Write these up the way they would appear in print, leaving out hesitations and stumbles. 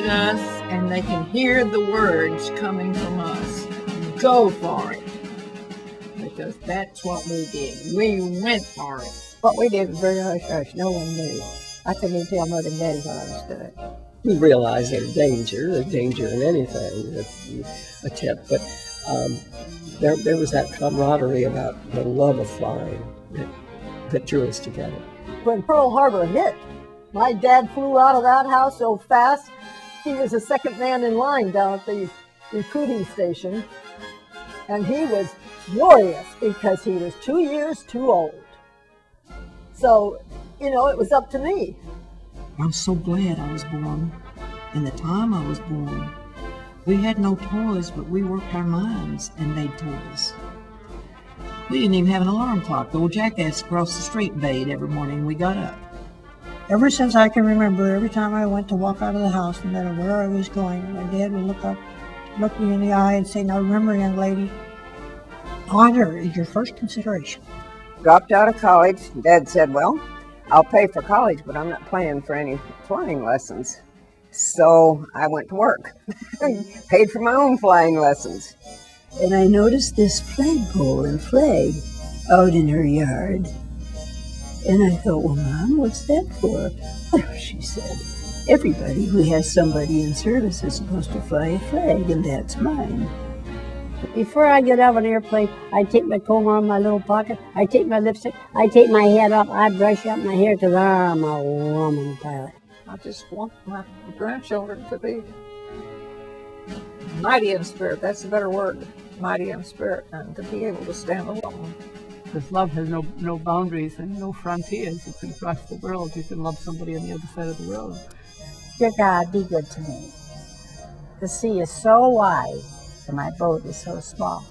at us and they can hear the words coming from us. Go for it. Because that's what we did. We went for it. What we did was very hush-hush. No one knew. I couldn't even tell Mother and Daddy what I was doing. We realized there's danger in anything that you attempt, but there was that camaraderie about the love of flying that drew us together. When Pearl Harbor hit, my dad flew out of that house so fast, he was the second man in line down at the recruiting station, and he was furious because he was 2 years too old. So, you know, it was up to me. I'm so glad I was born. And the time I was born, we had no toys, but we worked our minds and made toys. We didn't even have an alarm clock. The old jackass across the street bayed every morning we got up. Ever since I can remember, every time I went to walk out of the house, no matter where I was going, my dad would look me in the eye and say, "Now remember, young lady, honor is your first consideration." Dropped out of college. Dad said, "Well, I'll pay for college, but I'm not paying for any flying lessons." So I went to work, paid for my own flying lessons. And I noticed this flagpole and flag out in her yard. And I thought, well, Mom, what's that for? Well, she said, everybody who has somebody in service is supposed to fly a flag, and that's mine. Before I get out of an airplane, I take my comb out of my little pocket, I take my lipstick, I take my hat off, I brush up my hair because I'm a woman pilot. I just want my grandchildren to be mighty in spirit. That's a better word, mighty in spirit, and to be able to stand alone. Because love has no boundaries and no frontiers. You can cross the world. You can love somebody on the other side of the world. Dear God, be good to me. The sea is so wide and my boat is so small.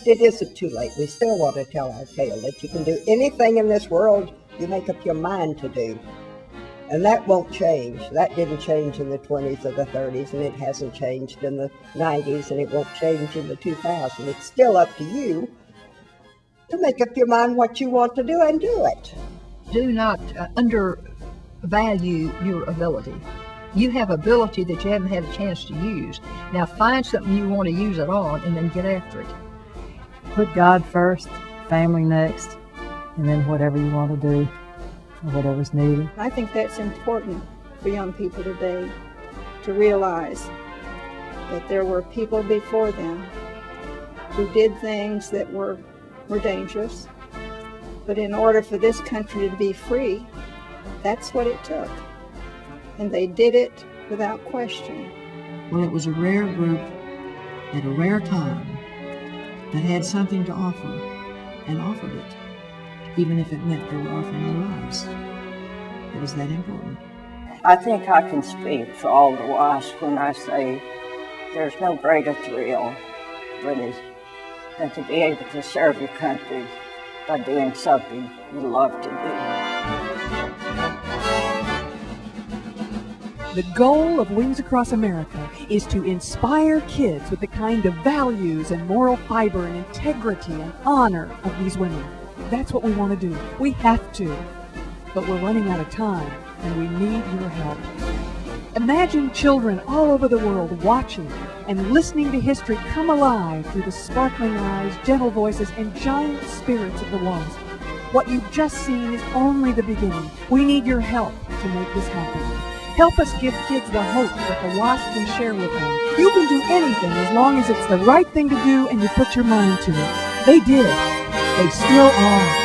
It isn't too late. We still want to tell our tale that you can do anything in this world you make up your mind to do. And that won't change. That didn't change in the 20s or the 30s, and it hasn't changed in the 90s, and it won't change in the 2000s. It's still up to you to make up your mind what you want to do and do it. Do not undervalue your ability. You have ability that you haven't had a chance to use. Now find something you want to use it on and then get after it. Put God first, family next, and then whatever you want to do or whatever's needed. I think that's important for young people today to realize that there were people before them who did things that were dangerous, but in order for this country to be free, that's what it took. And they did it without question. Well, it was a rare group at a rare time that had something to offer and offered it, even if it meant they were offering their lives. It was that important. I think I can speak for all the WASP when I say there's no greater thrill than to be able to serve your country by doing something you love to do. The goal of Wings Across America is to inspire kids with the kind of values and moral fiber and integrity and honor of these women. That's what we want to do. We have to. But we're running out of time, and we need your help. Imagine children all over the world watching and listening to history come alive through the sparkling eyes, gentle voices, and giant spirits of the WASP. What you've just seen is only the beginning. We need your help to make this happen. Help us give kids the hope that the WASP can share with them. You can do anything as long as it's the right thing to do and you put your mind to it. They did. They still are.